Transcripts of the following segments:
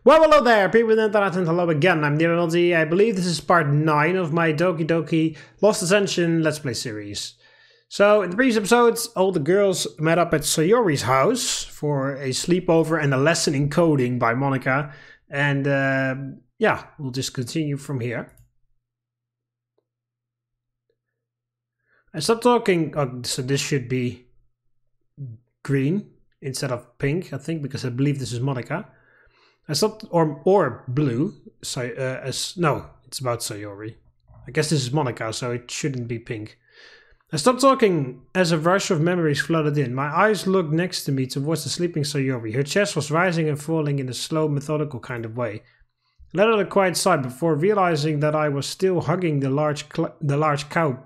Well, hello there, people in the internet, and hello again. I'm DDLC. I believe this is part 9 of my Doki Doki Lost Ascension Let's Play series. So, in the previous episodes, all the girls met up at Sayori's house for a sleepover and a lesson in coding by Monica. And, yeah, we'll just continue from here. I stopped talking. Oh, so this should be green instead of pink, I think, because I believe this is Monica. I stopped, or blue. No, it's about Sayori. I guess this is Monica, so it shouldn't be pink. I stopped talking as a rush of memories flooded in. My eyes looked next to me towards the sleeping Sayori. Her chest was rising and falling in a slow, methodical kind of way. I let out a quiet sigh before realizing that I was still hugging the large cow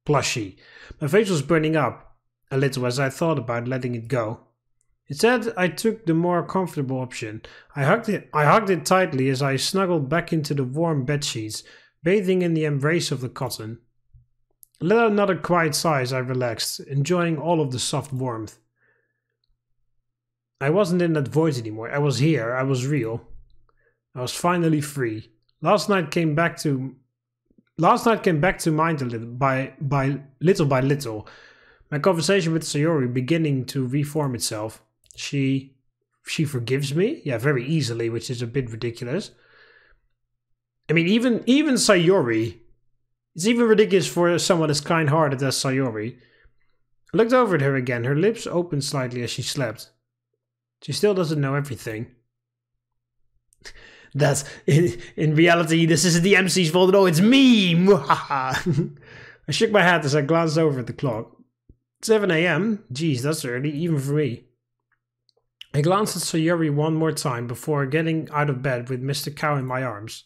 plushie. My face was burning up a little as I thought about letting it go. Instead, I took the more comfortable option. I hugged it tightly as I snuggled back into the warm bedsheets, bathing in the embrace of the cotton. I let out another quiet sigh as I relaxed, enjoying all of the soft warmth. I wasn't in that void anymore. I was here. I was real. I was finally free. Last night came back to mind a little by little. My conversation with Sayori beginning to reform itself. She forgives me? Yeah, very easily, which is a bit ridiculous. I mean, even Sayori, it's even ridiculous for someone as kind-hearted as Sayori. I looked over at her again, her lips opened slightly as she slept. She still doesn't know everything. That's, in reality, this isn't the MC's fault at all, it's me! I shook my head as I glanced over at the clock. 7 AM? Geez, that's early, even for me. I glanced at Sayori one more time before getting out of bed with Mr. Cow in my arms.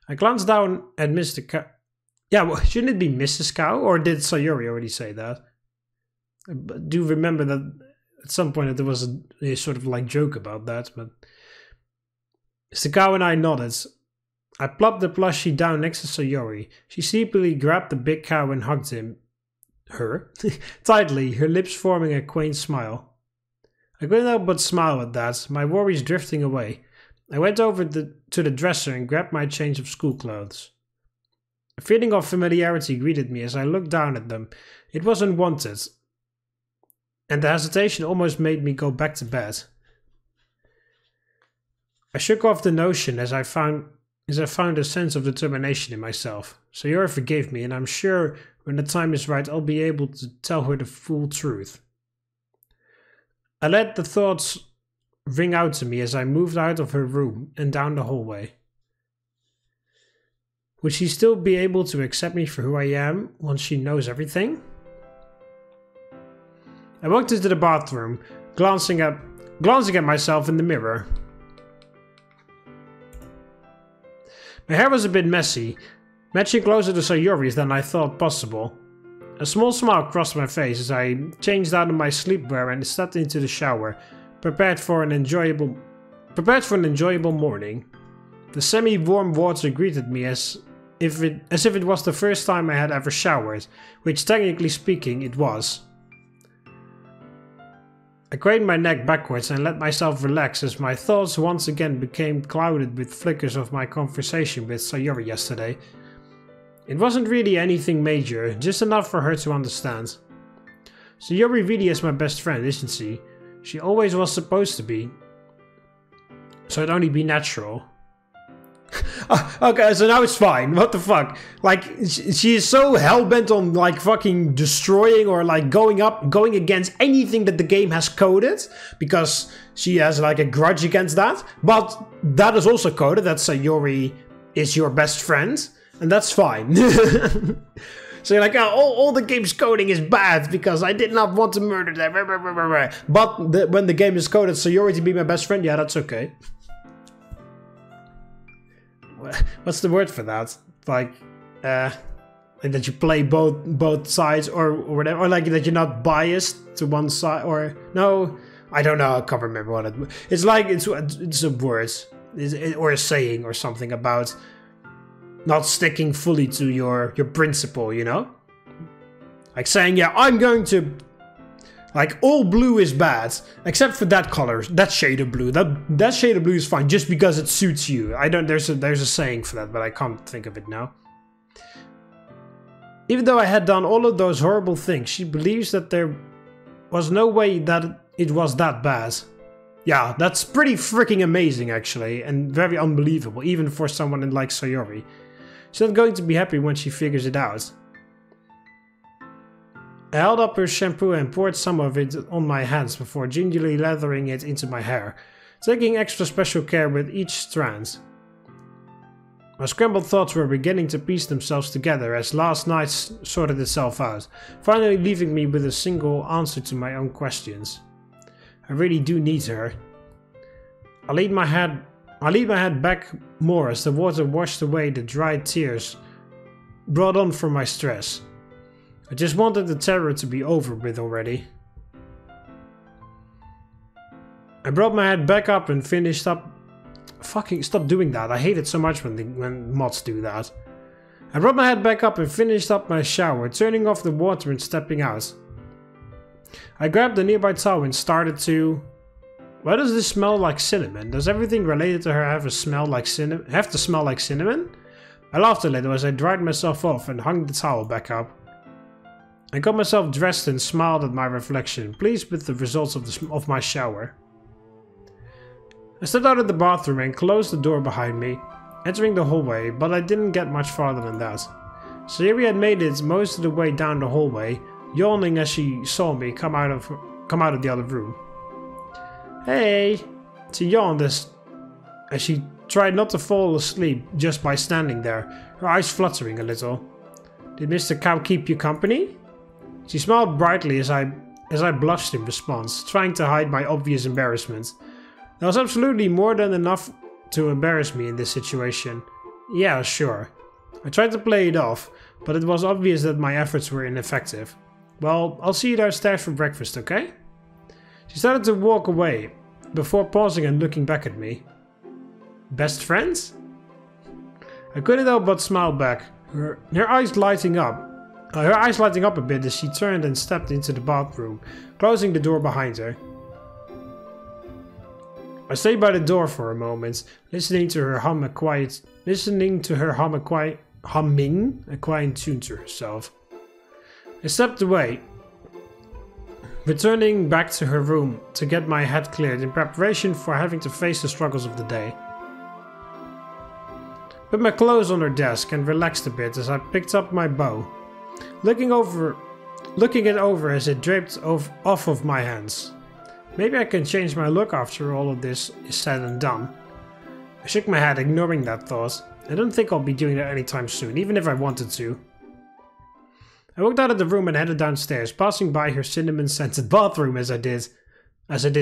I glanced down at Mr. Cow. Yeah, well, shouldn't it be Mrs. Cow? Or did Sayori already say that? I do remember that at some point that there was a sort of like joke about that, but... Mr. Cow and I nodded. I plopped the plushie down next to Sayori. She sleepily grabbed the big cow and hugged her tightly, her lips forming a quaint smile. I couldn't help but smile at that, my worries drifting away. I went over to the dresser and grabbed my change of school clothes. A feeling of familiarity greeted me as I looked down at them. It was unwanted, and the hesitation almost made me go back to bed. I shook off the notion as I found a sense of determination in myself. Sayori forgave me, and I'm sure when the time is right I'll be able to tell her the full truth. I let the thoughts ring out to me as I moved out of her room and down the hallway. Would she still be able to accept me for who I am once she knows everything? I walked into the bathroom, glancing at myself in the mirror. My hair was a bit messy, matching closer to Sayori's than I thought possible. A small smile crossed my face as I changed out of my sleepwear and stepped into the shower, prepared for an enjoyable morning. The semi-warm water greeted me as if it was the first time I had ever showered, which technically speaking it was. I craned my neck backwards and let myself relax as my thoughts once again became clouded with flickers of my conversation with Sayori yesterday. It wasn't really anything major, just enough for her to understand. Sayori really is my best friend, isn't she? She always was supposed to be. So it'd only be natural. Okay, so now it's fine. What the fuck? Like, she is so hell-bent on, like, fucking destroying or, like, going against anything that the game has coded. Because she has, like, a grudge against that. But that is also coded, that Sayori is your best friend. And that's fine. So you're like, oh, all the game's coding is bad because I did not want to murder them. But when the game is coded Sayori to be my best friend, yeah, that's okay. What's the word for that? Like that you play both sides or whatever, or like that you're not biased to one side, or no, I don't know. I can't remember what it's like. It's a word, or a saying, or something about not sticking fully to your principle. You know, like saying, yeah, I'm going to Like, all blue is bad, except for that color, that shade of blue. That shade of blue is fine, just because it suits you. There's a saying for that, but I can't think of it now. Even though I had done all of those horrible things, she believes that there was no way that it was that bad. Yeah, that's pretty freaking amazing, actually, and very unbelievable, even for someone like Sayori. She's not going to be happy when she figures it out. I held up her shampoo and poured some of it on my hands before gingerly lathering it into my hair, taking extra special care with each strand. My scrambled thoughts were beginning to piece themselves together as last night sorted itself out, finally leaving me with a single answer to my own questions. I really do need her. I lead my head back more as the water washed away the dried tears brought on from my stress. I just wanted the terror to be over with already. I brought my head back up and finished up. Fucking stop doing that. I hate it so much when mods do that. I brought my head back up and finished up my shower, turning off the water and stepping out. I grabbed a nearby towel and started to... Why does this smell like cinnamon? Does everything related to her have to smell like cinnamon? I laughed a little as I dried myself off and hung the towel back up. I got myself dressed and smiled at my reflection, pleased with the results of my shower. I stepped out of the bathroom and closed the door behind me, entering the hallway, but I didn't get much farther than that. Sayori had made it most of the way down the hallway, yawning as she saw me come out of the other room. Hey! She yawned as she tried not to fall asleep just by standing there, her eyes fluttering a little. Did Mr. Cow keep you company? She smiled brightly as I blushed in response, trying to hide my obvious embarrassment. There was absolutely more than enough to embarrass me in this situation. Yeah, sure. I tried to play it off, but it was obvious that my efforts were ineffective. Well, I'll see you downstairs for breakfast, okay? She started to walk away, before pausing and looking back at me. Best friends? I couldn't help but smile back, her eyes lighting up a bit as she turned and stepped into the bathroom, closing the door behind her. I stayed by the door for a moment, listening to her humming a quiet tune to herself. I stepped away, returning back to her room to get my head cleared in preparation for having to face the struggles of the day. Put my clothes on her desk and relaxed a bit as I picked up my bow, looking it over as it draped off of my hands. Maybe I can change my look after all of this is said and done. I shook my head, ignoring that thought. I don't think I'll be doing that anytime soon, even if I wanted to. I walked out of the room and headed downstairs, passing by her cinnamon-scented bathroom as I did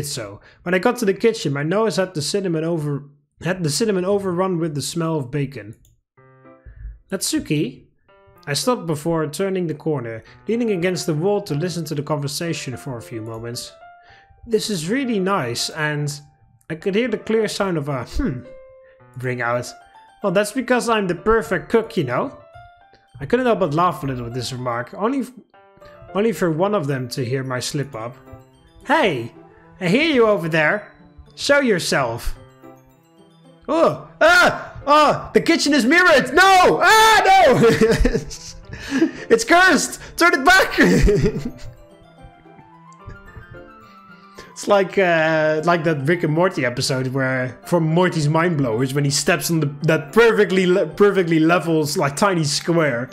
so. When I got to the kitchen, my nose had the cinnamon overrun with the smell of bacon. Natsuki? I stopped before turning the corner, leaning against the wall to listen to the conversation for a few moments. This is really nice, and I could hear the clear sound of a ring out. Well, that's because I'm the perfect cook, you know. I couldn't help but laugh a little at this remark, only for one of them to hear my slip up. Hey, I hear you over there. Show yourself. Oh, the kitchen is mirrored. No, no. It's cursed. Turn it back. It's like that Rick and Morty episode where from Morty's Mind Blowers when he steps on that perfectly levels like tiny square,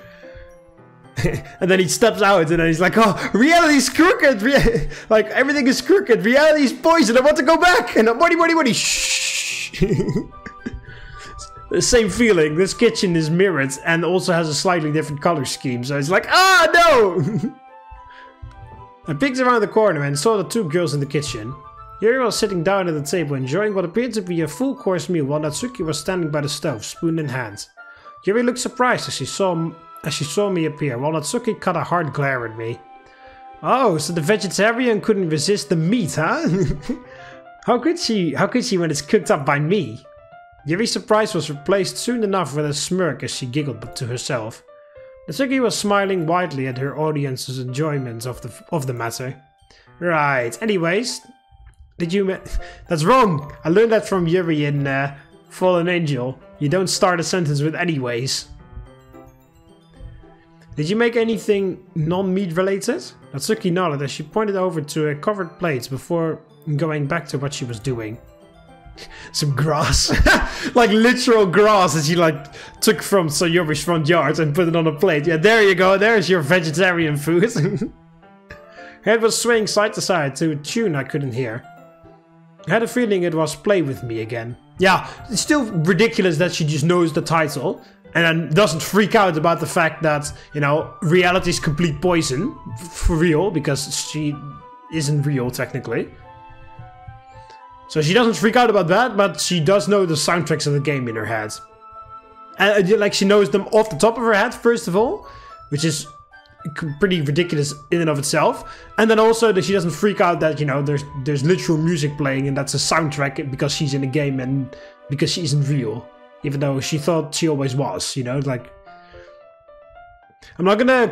and then he steps out and then he's like, "Oh, reality's crooked. Like everything is crooked. Reality's poison. I want to go back." And Morty, shh. The same feeling. This kitchen is mirrored and also has a slightly different color scheme. So it's like, no. I peeked around the corner and saw the two girls in the kitchen. Yuri was sitting down at the table enjoying what appeared to be a full-course meal while Natsuki was standing by the stove, spoon in hand. Yuri looked surprised as she saw me appear, while Natsuki cut a hard glare at me. Oh, so the vegetarian couldn't resist the meat, huh? How could she when it's cooked up by me? Yuri's surprise was replaced soon enough with a smirk as she giggled to herself. Natsuki was smiling widely at her audience's enjoyment of the matter. Right. Anyways, did you... That's wrong. I learned that from Yuri in Fallen Angel. You don't start a sentence with anyways. Did you make anything non-meat related? Natsuki nodded as she pointed over to a covered plate before going back to what she was doing. Some grass. Like literal grass that she like took from Sayori's front yard and put it on a plate. Yeah, there you go. There's your vegetarian food. Her head was swaying side to side to a tune I couldn't hear. I had a feeling it was Play With Me again. Yeah, it's still ridiculous that she just knows the title and then doesn't freak out about the fact that, you know, reality's complete poison. For real, because she isn't real technically. So she doesn't freak out about that, but she does know the soundtracks of the game in her head. And like she knows them off the top of her head, first of all, which is pretty ridiculous in and of itself. And then also that she doesn't freak out that, you know, there's literal music playing and that's a soundtrack because she's in a game and because she isn't real. Even though she thought she always was, you know, like... I'm not gonna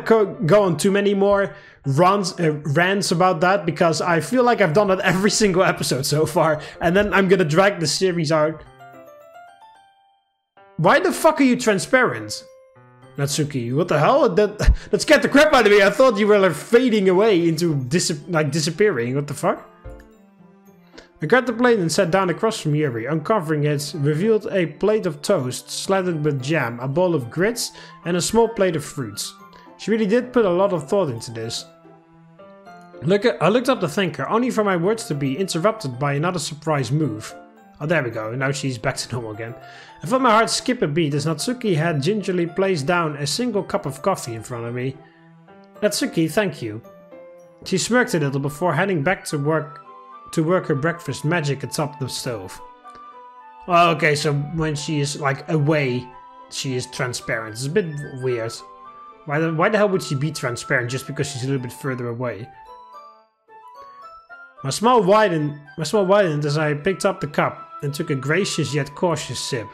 go on too many more rants about that because I feel like I've done that every single episode so far, and then I'm gonna drag the series out. Why the fuck are you transparent? Natsuki, what the hell? That scared the crap out of me. I thought you were like fading away into disappearing. What the fuck? I grabbed the plate and sat down across from Yuri. Uncovering it revealed a plate of toast slathered with jam, a bowl of grits, and a small plate of fruits. She really did put a lot of thought into this. I looked up to thank her, only for my words to be interrupted by another surprise move. Oh, there we go. Now she's back to normal again. I felt my heart skip a beat as Natsuki had gingerly placed down a single cup of coffee in front of me. Natsuki, thank you. She smirked a little before heading back to work her breakfast magic atop the stove. Oh, okay, so when she is like away, she is transparent. It's a bit weird. Why the hell would she be transparent just because she's a little bit further away? My smile widened as I picked up the cup and took a gracious yet cautious sip.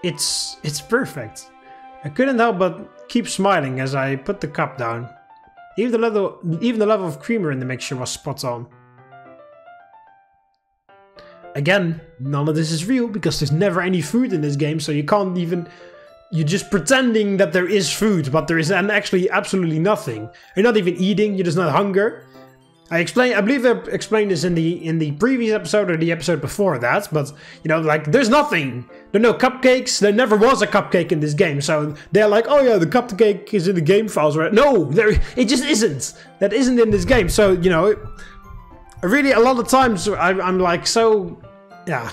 It's perfect. I couldn't help but keep smiling as I put the cup down. Even the level of creamer in the mixture was spot on. Again, none of this is real because there's never any food in this game, so you can't even... You're just pretending that there is food, but there is actually absolutely nothing. You're not even eating, you're just not hunger. I believe I explained this in the previous episode or the episode before that, but, you know, like, there's nothing. There are no cupcakes, there never was a cupcake in this game, so they're like, oh yeah, the cupcake is in the game files, right? No, it just isn't. That isn't in this game, so, you know... Really, a lot of times I'm like so, yeah.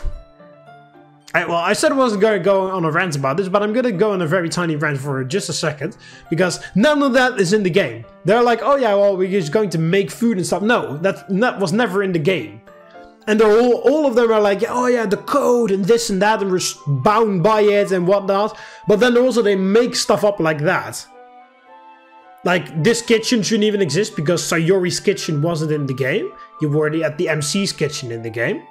I said I wasn't going to go on a rant about this, but I'm going to go on a very tiny rant for just a second because none of that is in the game. They're like, oh yeah, well we're just going to make food and stuff. No, that was never in the game. And they're all of them are like, oh yeah, the code and this and that, and we're bound by it and whatnot. But then also they make stuff up like that. Like, this kitchen shouldn't even exist because Sayori's kitchen wasn't in the game. You were at the MC's kitchen in the game.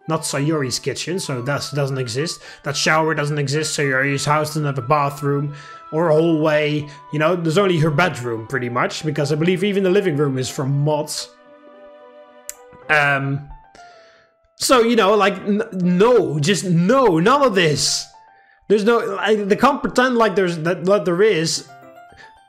Not Sayori's kitchen, so that doesn't exist. That shower doesn't exist. Sayori's house doesn't have a bathroom or a hallway. You know, there's only her bedroom, pretty much. Because I believe even the living room is from mods. So, you know, like, no, just no, none of this. There's no, they can't pretend like there is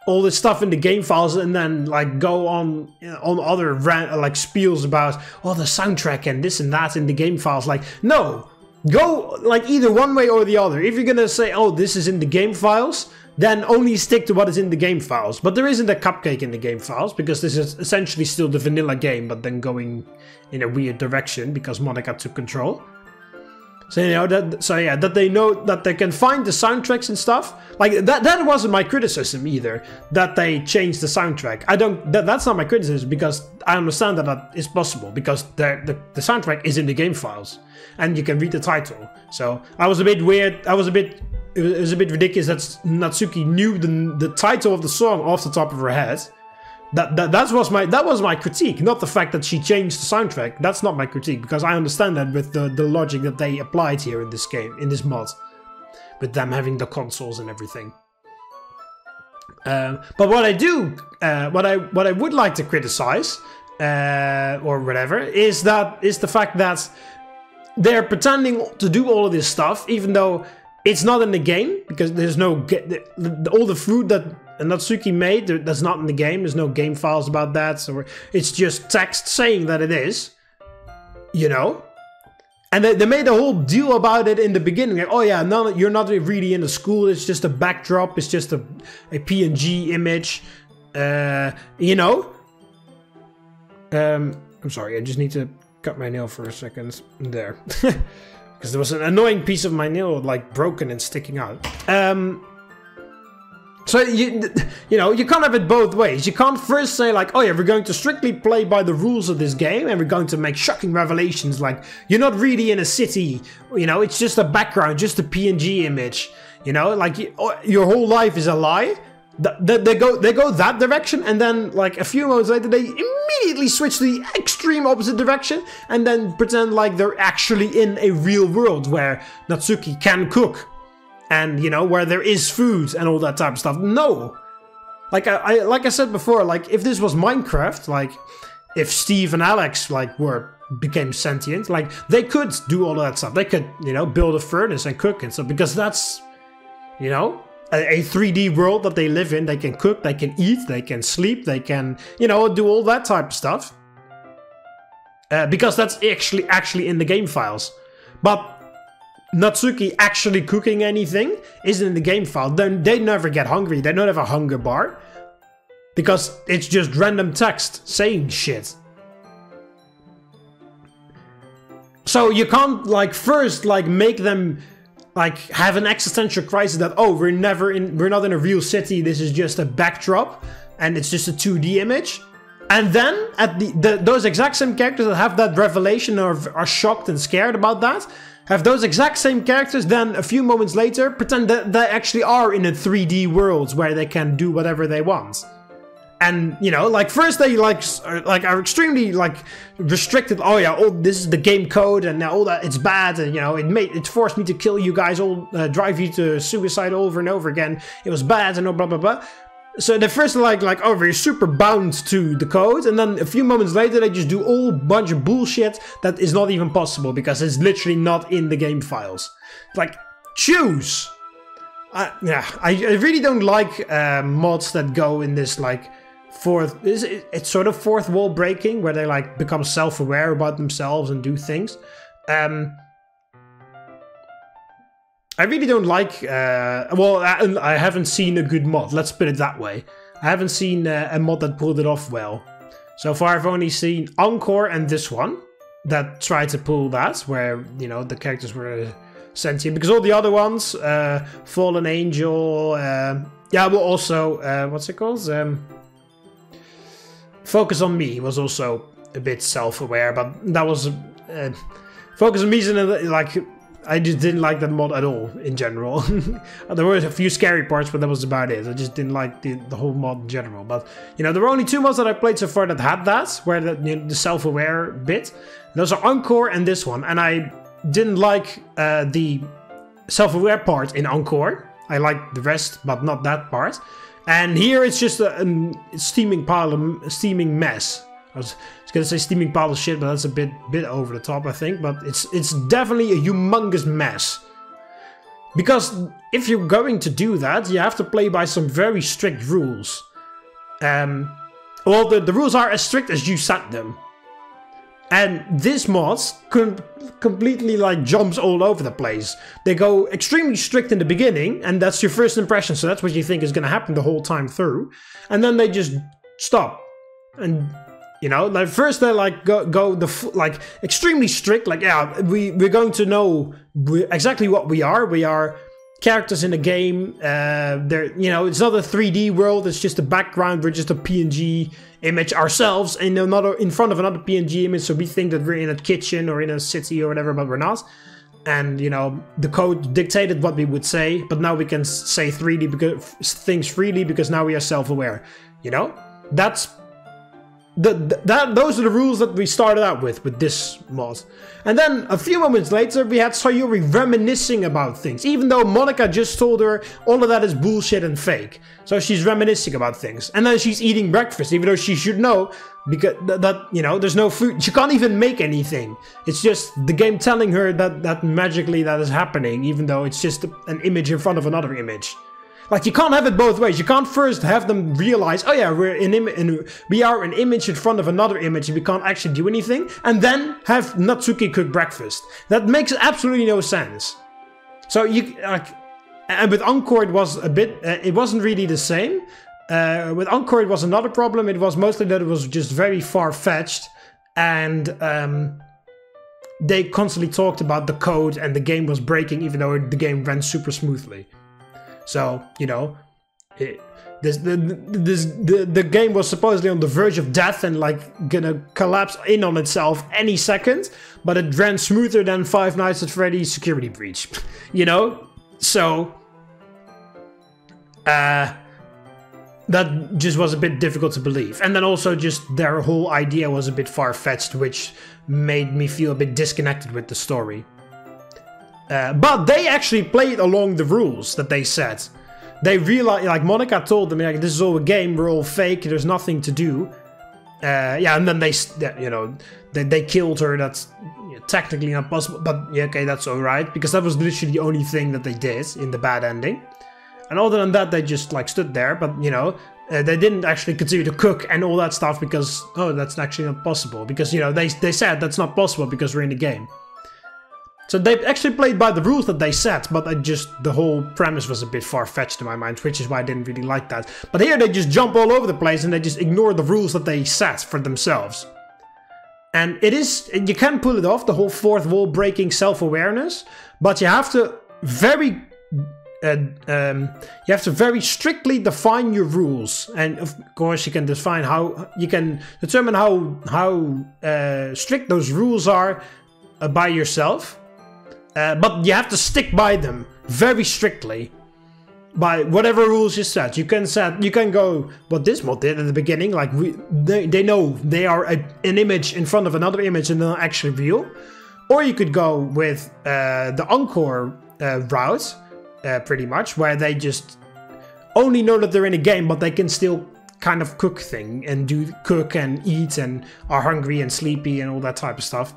all this stuff in the game files and then like go on other like spiels about the soundtrack and this and that in the game files. Like, no, go like either one way or the other. If you're gonna say, oh, this is in the game files, then only stick to what is in the game files. But there isn't a cupcake in the game files because this is essentially still the vanilla game, but then going in a weird direction because Monica took control. So, you know, that they know that they can find the soundtracks and stuff. Like, that wasn't my criticism either, that they changed the soundtrack. That's not my criticism because I understand that is possible because the soundtrack is in the game files and you can read the title. So, I was a bit weird, it was a bit ridiculous that Natsuki knew the title of the song off the top of her head. That was my critique, not the fact that she changed the soundtrack. That's not my critique, because I understand that with the logic that they applied here in this game, in this mod, with them having the consoles and everything. But what I would like to criticize, or whatever, is the fact that they're pretending to do all of this stuff, even though it's not in the game, because there's no all the food that Natsuki made, that's not in the game. There's no game files about that, so it's just text saying that it is, you know. And they made a whole deal about it in the beginning. Like, oh yeah, no, you're not really in the school. It's just a backdrop. It's just a PNG image, you know. I'm sorry. I just need to cut my nail for a second there, because there was an annoying piece of my nail like broken and sticking out. So you know, you can't have it both ways. You can't first say like, oh yeah, we're going to strictly play by the rules of this game and we're going to make shocking revelations like you're not really in a city, you know, it's just a background, just a PNG image, you know, like your whole life is a lie. They go that direction, and then like a few moments later they immediately switch to the extreme opposite direction and then pretend like they're actually in a real world where Natsuki can cook. And, you know, where there is food and all that type of stuff. No! Like I said before, like, if this was Minecraft, like, if Steve and Alex, like, became sentient, like, they could do all that stuff. They could, you know, build a furnace and cook and stuff, because that's, you know, a 3D world that they live in. They can cook, they can eat, they can sleep, they can, you know, do all that type of stuff. Because that's actually in the game files. But Natsuki actually cooking anything isn't in the game file. Then they never get hungry. They don't have a hunger bar, because it's just random text saying shit. So you can't like first like make them like have an existential crisis that, oh, we're not in a real city. This is just a backdrop and it's just a 2D image. And then at those exact same characters that have that revelation or are shocked and scared about that, have those exact same characters then a few moments later pretend that they actually are in a 3D world where they can do whatever they want. And, you know, like first they are extremely like restricted. Oh yeah, oh, this is the game code and all that, it's bad, and you know, it forced me to kill you guys all, drive you to suicide over and over again. It was bad and blah blah blah. So they first like, oh, we're super bound to the code, and then a few moments later they just do a whole bunch of bullshit that is not even possible because it's literally not in the game files. Like, choose! Yeah, I really don't like mods that go in this like it's sort of fourth wall breaking, where they like become self-aware about themselves and do things. I really don't like, well, I haven't seen a good mod, let's put it that way. I haven't seen a mod that pulled it off well. So far I've only seen Encore and this one that tried to pull that, where, you know, the characters were sentient. Because all the other ones, Fallen Angel, yeah, well also, what's it called? Focus on Me was also a bit self-aware, but that was, Focus on Me is like, I just didn't like that mod at all, in general. There were a few scary parts, but that was about it. I just didn't like the whole mod in general. But, you know, there were only two mods that I played so far that had that, where the self-aware bit. Those are Encore and this one. And I didn't like the self-aware part in Encore. I liked the rest, but not that part. And here it's just a steaming mess. I was gonna say steaming pile of shit, but that's a bit over the top, I think. But it's definitely a humongous mess. Because if you're going to do that, you have to play by some very strict rules. Well, the rules are as strict as you set them. And this mod completely like jumps all over the place. They go extremely strict in the beginning, and that's your first impression, so that's what you think is gonna happen the whole time through. And then they just stop. And you know, like first they like go like extremely strict, like yeah, we're going to know exactly what we are. We are characters in a game. They're, you know, it's not a 3D world. It's just a background. We're just a PNG image ourselves in front of another PNG image. So we think that we're in a kitchen or in a city or whatever, but we're not. And you know, the code dictated what we would say, but now we can say 3D things freely because now we are self-aware. You know, that's those are the rules that we started out with this mod. And then a few moments later we had Sayuri reminiscing about things, even though Monica just told her all of that is bullshit and fake. So she's reminiscing about things, and then she's eating breakfast, even though she should know because that you know there's no food. She can't even make anything. It's just the game telling her that magically that is happening, even though it's just an image in front of another image. Like, you can't have it both ways. You can't first have them realize, oh yeah, we are an image in front of another image and we can't actually do anything, and then have Natsuki cook breakfast. That makes absolutely no sense. So and with Encore it was a bit, it wasn't really the same. With Encore it was another problem. It was mostly that it was just very far-fetched, and they constantly talked about the code and the game was breaking even though the game ran super smoothly. So, you know, the game was supposedly on the verge of death and like gonna collapse in on itself any second, but it ran smoother than Five Nights at Freddy's Security Breach, you know? So, that just was a bit difficult to believe. And then also just their whole idea was a bit far-fetched, which made me feel a bit disconnected with the story. But they actually played along the rules that they set. They realized, like Monica told them, like, this is all a game, we're all fake, there's nothing to do. Yeah, and then they killed her. That's technically not possible, but yeah, okay, that's alright, because that was literally the only thing that they did in the bad ending. And other than that, they just like stood there, but you know, they didn't actually continue to cook and all that stuff because, oh, that's actually not possible. Because, you know, they said that's not possible because we're in the game. So they actually played by the rules that they set, but the whole premise was a bit far-fetched in my mind, which is why I didn't really like that. But here they just jump all over the place and they just ignore the rules that they set for themselves. And you can pull it off, the whole fourth wall breaking self-awareness, but you have to very strictly define your rules. And of course you can determine how strict those rules are by yourself. But you have to stick by them very strictly, by whatever rules you set. You can go what this mod did at the beginning, like they know they are an image in front of another image and they're not actually real. Or you could go with the Encore route, pretty much, where they just only know that they're in a game, but they can still kind of cook and eat and are hungry and sleepy and all that type of stuff.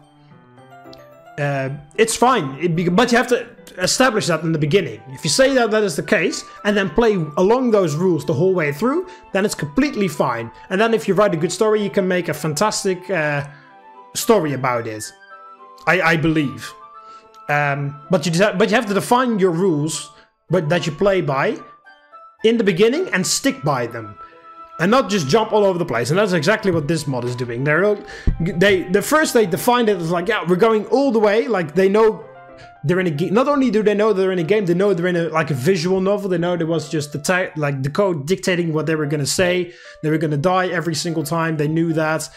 It's fine, but you have to establish that in the beginning. If you say that is the case, and then play along those rules the whole way through, then it's completely fine. And then if you write a good story, you can make a fantastic story about it. I believe. But you have to define your rules that you play by in the beginning and stick by them. And not just jump all over the place. And that's exactly what this mod is doing. They defined it as like, yeah, we're going all the way. Like, they know they're in a game. Not only do they know they're in a game, they know they're in a visual novel. They know there was just the code dictating what they were going to say. They were going to die every single time. They knew that.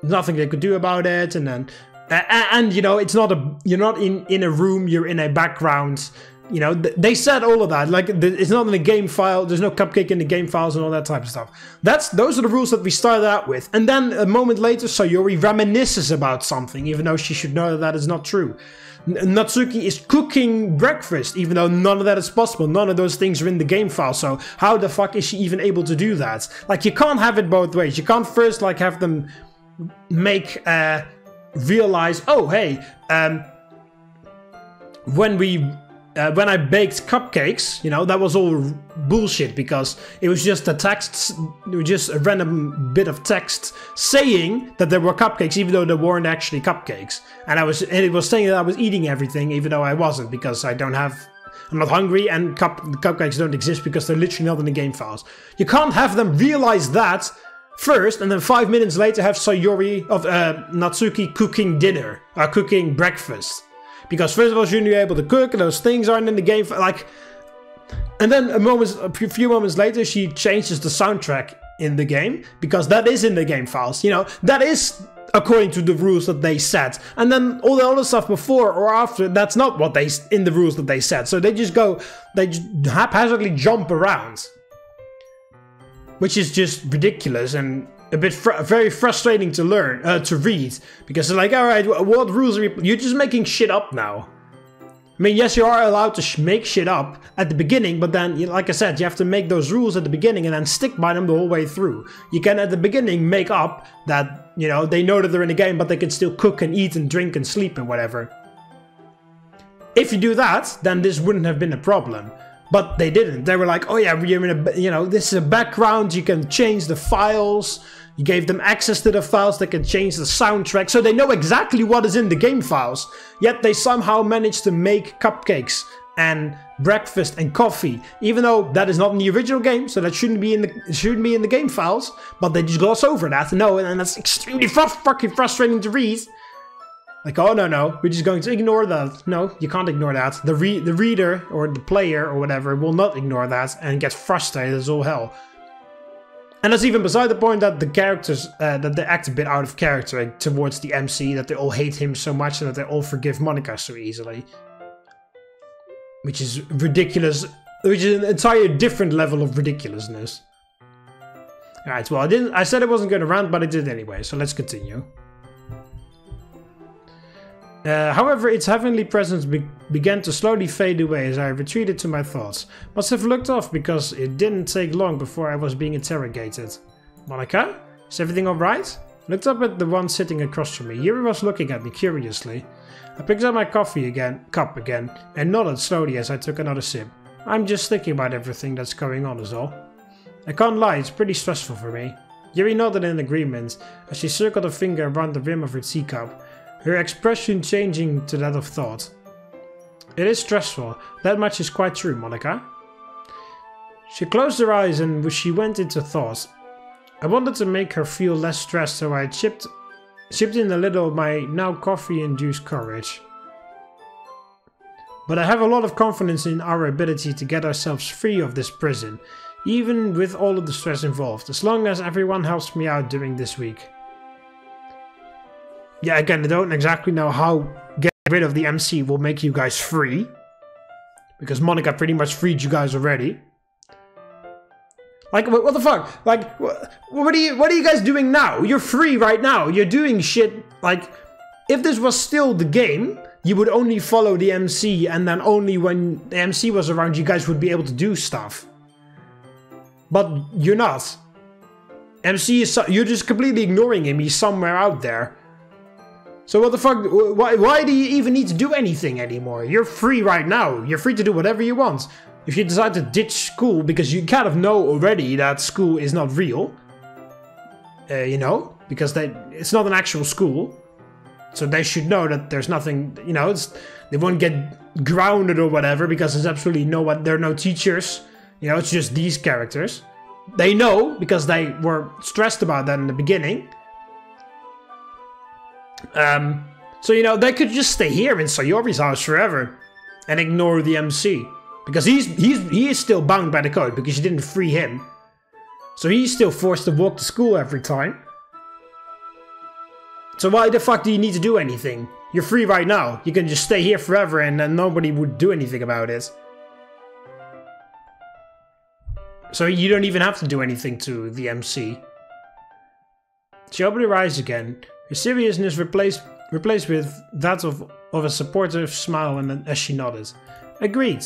Nothing they could do about it. And then, and you know, you're not in a room. You're in a background. You know, they said all of that. Like, it's not in a game file. There's no cupcake in the game files and all that type of stuff. Those are the rules that we started out with. And then a moment later, Sayuri reminisces about something, even though she should know that is not true. Natsuki is cooking breakfast, even though none of that is possible. None of those things are in the game file. So how the fuck is she even able to do that? Like, you can't have it both ways. You can't first, like, have them realize, oh, hey, when I baked cupcakes, you know, that was all bullshit because it was just a random bit of text saying that there were cupcakes, even though there weren't actually cupcakes. And it was saying that I was eating everything, even though I wasn't, because I'm not hungry, and cupcakes don't exist because they're literally not in the game files. You can't have them realize that first, and then 5 minutes later have Sayuri of Natsuki cooking breakfast. Because first of all, she shouldn't be able to cook, and those things aren't in the game. Like, and then a few moments later, she changes the soundtrack in the game because that is in the game files. You know, that is according to the rules that they set. And then all the other stuff before or after, that's not what in the rules that they set. So they just haphazardly jump around, which is just ridiculous. And a bit very frustrating to learn, to read, because they're like, all right, what rules are you're just making shit up now. I mean, yes, you are allowed to make shit up at the beginning, but then, like I said, you have to make those rules at the beginning and then stick by them the whole way through. You can, at the beginning, make up that, you know, they know that they're in a game, but they can still cook and eat and drink and sleep and whatever. If you do that, then this wouldn't have been a problem. But they didn't. They were like, oh yeah, you're in a, you know, this is a background, you can change the files. You gave them access to the files, they can change the soundtrack, so they know exactly what is in the game files. Yet they somehow managed to make cupcakes and breakfast and coffee, even though that is not in the original game, so that shouldn't be in the game files. But they just gloss over that. No, and that's extremely fucking frustrating to read. Like, oh no, we're just going to ignore that. No, you can't ignore that. The reader or the player or whatever will not ignore that and get frustrated as all hell. And that's even beside the point that the characters, that they act a bit out of character towards the MC, that they all hate him so much and that they all forgive Monica so easily. Which is ridiculous, which is an entire different level of ridiculousness. Alright, well, I said I wasn't going to rant, but I did anyway, so let's continue. However, its heavenly presence began to slowly fade away as I retreated to my thoughts. Must have looked off because it didn't take long before I was being interrogated. Monica? Is everything alright? I looked up at the one sitting across from me. Yuri was looking at me curiously. I picked up my cup again, and nodded slowly as I took another sip. I'm just thinking about everything that's going on is all. I can't lie, it's pretty stressful for me. Yuri nodded in agreement as she circled a finger around the rim of her teacup, her expression changing to that of thought. It is stressful, that much is quite true, Monica. She closed her eyes and she went into thought. I wanted to make her feel less stressed, so I chipped in a little of my now coffee-induced courage. But I have a lot of confidence in our ability to get ourselves free of this prison, even with all of the stress involved, as long as everyone helps me out during this week. Yeah, again, I don't exactly know how getting rid of the MC will make you guys free. Because Monica pretty much freed you guys already. Like, what the fuck? Like, what are you guys doing now? You're free right now. You're doing shit, like, if this was still the game, you would only follow the MC, and then only when the MC was around you guys would be able to do stuff. But you're not. MC is, you're just completely ignoring him. He's somewhere out there. So what the fuck, why do you even need to do anything anymore? You're free right now. You're free to do whatever you want. If you decide to ditch school because you kind of know already that school is not real, you know, because it's not an actual school, so they should know that there's nothing, you know, they won't get grounded or whatever because there's absolutely there are no teachers, you know, it's just these characters. They know because they were stressed about that in the beginning. So, you know, they could just stay here in Sayori's house forever and ignore the MC. Because he is still bound by the code because you didn't free him. So he's still forced to walk to school every time. So why the fuck do you need to do anything? You're free right now. You can just stay here forever and then nobody would do anything about it. So you don't even have to do anything to the MC. She opened her eyes again. Her seriousness replaced with that of a supportive smile as she nodded. Agreed.